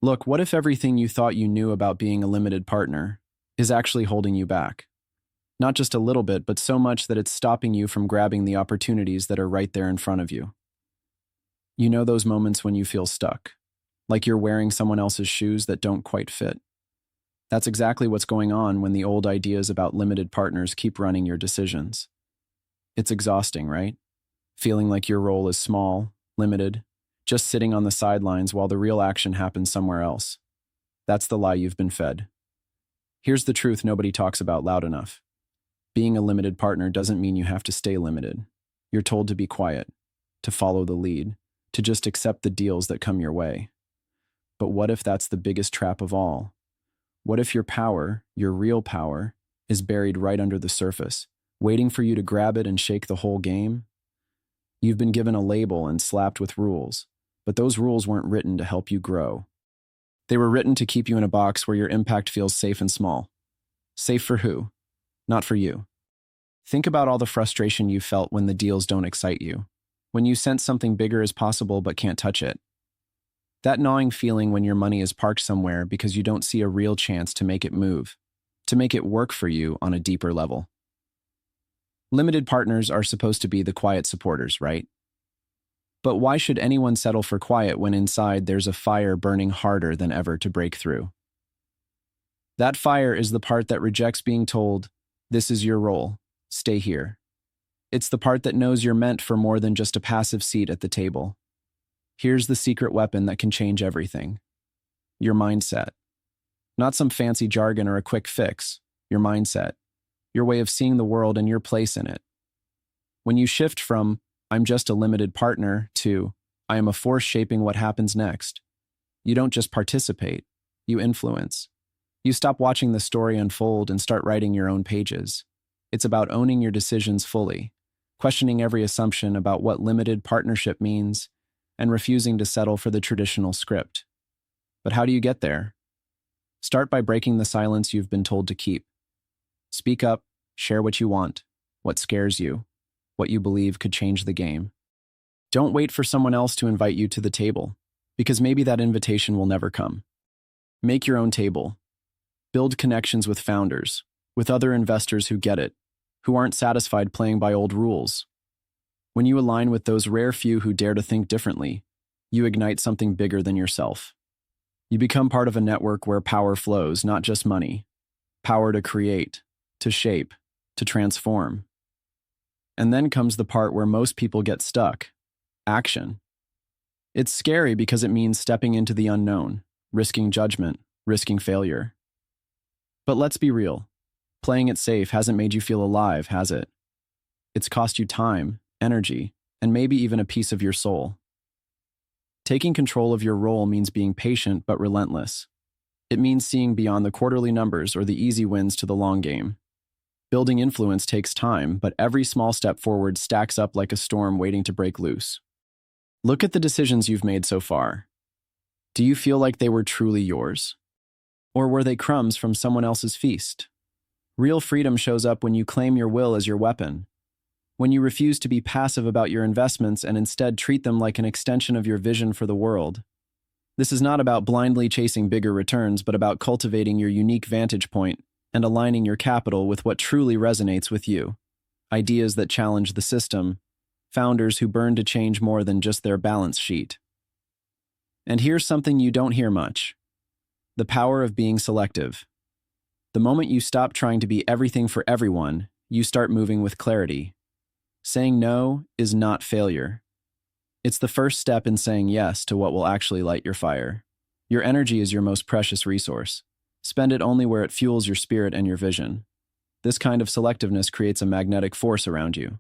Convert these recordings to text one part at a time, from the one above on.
Look, what if everything you thought you knew about being a limited partner is actually holding you back? Not just a little bit, but so much that it's stopping you from grabbing the opportunities that are right there in front of you. You know those moments when you feel stuck, like you're wearing someone else's shoes that don't quite fit. That's exactly what's going on when the old ideas about limited partners keep running your decisions. It's exhausting, right? Feeling like your role is small, limited, just sitting on the sidelines while the real action happens somewhere else. That's the lie you've been fed. Here's the truth nobody talks about loud enough. Being a limited partner doesn't mean you have to stay limited. You're told to be quiet, to follow the lead, to just accept the deals that come your way. But what if that's the biggest trap of all? What if your power, your real power, is buried right under the surface, waiting for you to grab it and shake the whole game? You've been given a label and slapped with rules, but those rules weren't written to help you grow. They were written to keep you in a box where your impact feels safe and small. Safe for who? Not for you. Think about all the frustration you felt when the deals don't excite you, when you sense something bigger is possible but can't touch it. That gnawing feeling when your money is parked somewhere because you don't see a real chance to make it move, to make it work for you on a deeper level. Limited partners are supposed to be the quiet supporters, right? But why should anyone settle for quiet when inside there's a fire burning harder than ever to break through? That fire is the part that rejects being told, "This is your role, stay here." It's the part that knows you're meant for more than just a passive seat at the table. Here's the secret weapon that can change everything. Your mindset. Not some fancy jargon or a quick fix. Your mindset. Your way of seeing the world and your place in it. When you shift from, "I'm just a limited partner," to, "I am a force shaping what happens next," you don't just participate, you influence. You stop watching the story unfold and start writing your own pages. It's about owning your decisions fully, questioning every assumption about what limited partnership means, and refusing to settle for the traditional script. But how do you get there? Start by breaking the silence you've been told to keep. Speak up, share what you want, what scares you, what you believe could change the game. Don't wait for someone else to invite you to the table, because maybe that invitation will never come. Make your own table. Build connections with founders, with other investors who get it, who aren't satisfied playing by old rules. When you align with those rare few who dare to think differently, you ignite something bigger than yourself. You become part of a network where power flows, not just money. Power to create, to shape, to transform. And then comes the part where most people get stuck: action. It's scary because it means stepping into the unknown, risking judgment, risking failure. But let's be real. Playing it safe hasn't made you feel alive, has it? It's cost you time, energy, and maybe even a piece of your soul. Taking control of your role means being patient but relentless. It means seeing beyond the quarterly numbers or the easy wins to the long game. Building influence takes time, but every small step forward stacks up like a storm waiting to break loose. Look at the decisions you've made so far. Do you feel like they were truly yours? Or were they crumbs from someone else's feast? Real freedom shows up when you claim your will as your weapon, when you refuse to be passive about your investments and instead treat them like an extension of your vision for the world. This is not about blindly chasing bigger returns, but about cultivating your unique vantage point and aligning your capital with what truly resonates with you. Ideas that challenge the system, founders who burn to change more than just their balance sheet. And here's something you don't hear much: the power of being selective. The moment you stop trying to be everything for everyone, you start moving with clarity. Saying no is not failure. It's the first step in saying yes to what will actually light your fire. Your energy is your most precious resource. Spend it only where it fuels your spirit and your vision. This kind of selectiveness creates a magnetic force around you.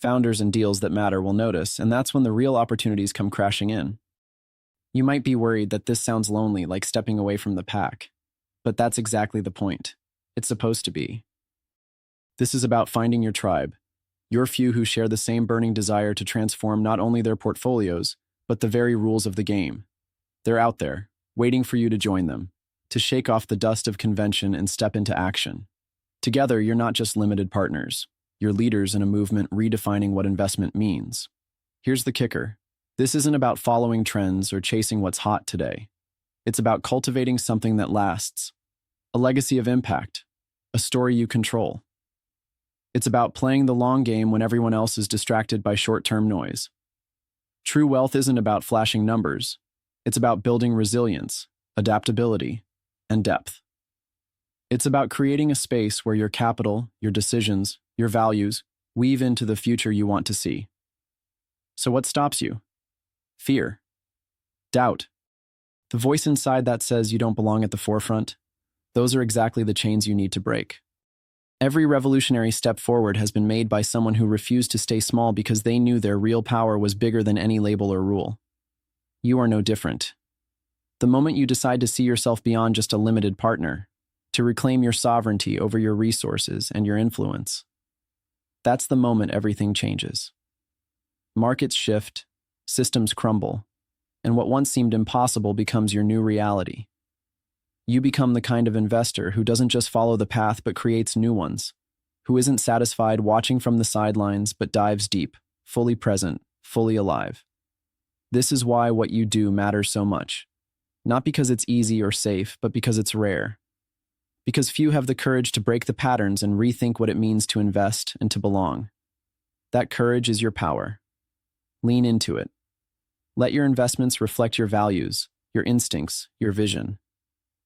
Founders and deals that matter will notice, and that's when the real opportunities come crashing in. You might be worried that this sounds lonely, like stepping away from the pack. But that's exactly the point. It's supposed to be. This is about finding your tribe. Your few who share the same burning desire to transform not only their portfolios, but the very rules of the game. They're out there, waiting for you to join them, to shake off the dust of convention and step into action. Together, you're not just limited partners. You're leaders in a movement redefining what investment means. Here's the kicker. This isn't about following trends or chasing what's hot today. It's about cultivating something that lasts, a legacy of impact, a story you control. It's about playing the long game when everyone else is distracted by short-term noise. True wealth isn't about flashing numbers. It's about building resilience, adaptability, and depth. It's about creating a space where your capital, your decisions, your values weave into the future you want to see. So what stops you? Fear. Doubt. The voice inside that says you don't belong at the forefront. Those are exactly the chains you need to break. Every revolutionary step forward has been made by someone who refused to stay small because they knew their real power was bigger than any label or rule. You are no different. The moment you decide to see yourself beyond just a limited partner, to reclaim your sovereignty over your resources and your influence, that's the moment everything changes. Markets shift, systems crumble, and what once seemed impossible becomes your new reality. You become the kind of investor who doesn't just follow the path but creates new ones, who isn't satisfied watching from the sidelines but dives deep, fully present, fully alive. This is why what you do matters so much. Not because it's easy or safe, but because it's rare. Because few have the courage to break the patterns and rethink what it means to invest and to belong. That courage is your power. Lean into it. Let your investments reflect your values, your instincts, your vision.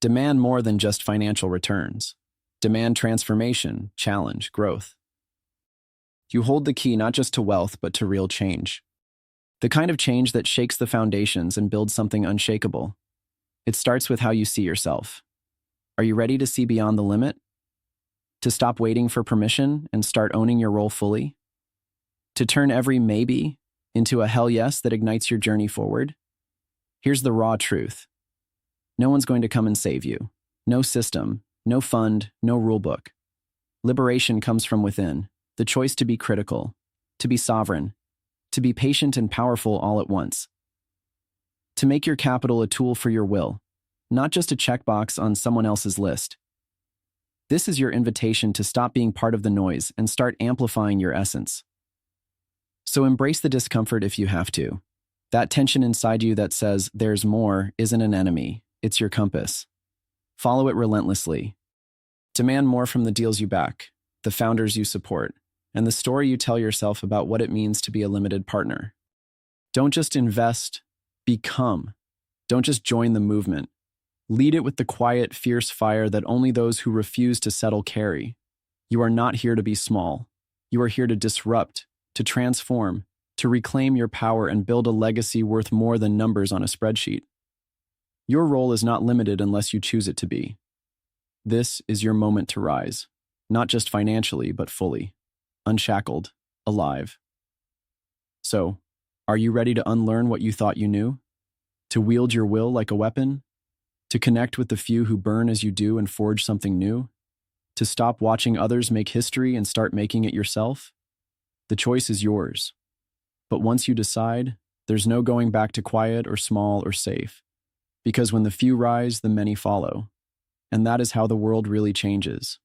Demand more than just financial returns. Demand transformation, challenge, growth. You hold the key not just to wealth, but to real change. The kind of change that shakes the foundations and builds something unshakable. It starts with how you see yourself. Are you ready to see beyond the limit? To stop waiting for permission and start owning your role fully? To turn every maybe into a hell yes that ignites your journey forward? Here's the raw truth. No one's going to come and save you. No system, no fund, no rulebook. Liberation comes from within, the choice to be critical, to be sovereign, to be patient and powerful all at once. To make your capital a tool for your will, not just a checkbox on someone else's list. This is your invitation to stop being part of the noise and start amplifying your essence. So embrace the discomfort if you have to. That tension inside you that says there's more isn't an enemy. It's your compass. Follow it relentlessly. Demand more from the deals you back, the founders you support, and the story you tell yourself about what it means to be a limited partner. Don't just invest, become. Don't just join the movement. Lead it with the quiet, fierce fire that only those who refuse to settle carry. You are not here to be small. You are here to disrupt, to transform, to reclaim your power and build a legacy worth more than numbers on a spreadsheet. Your role is not limited unless you choose it to be. This is your moment to rise, not just financially, but fully, unshackled, alive. So, are you ready to unlearn what you thought you knew? To wield your will like a weapon? To connect with the few who burn as you do and forge something new? To stop watching others make history and start making it yourself? The choice is yours. But once you decide, there's no going back to quiet or small or safe. Because when the few rise, the many follow. And that is how the world really changes.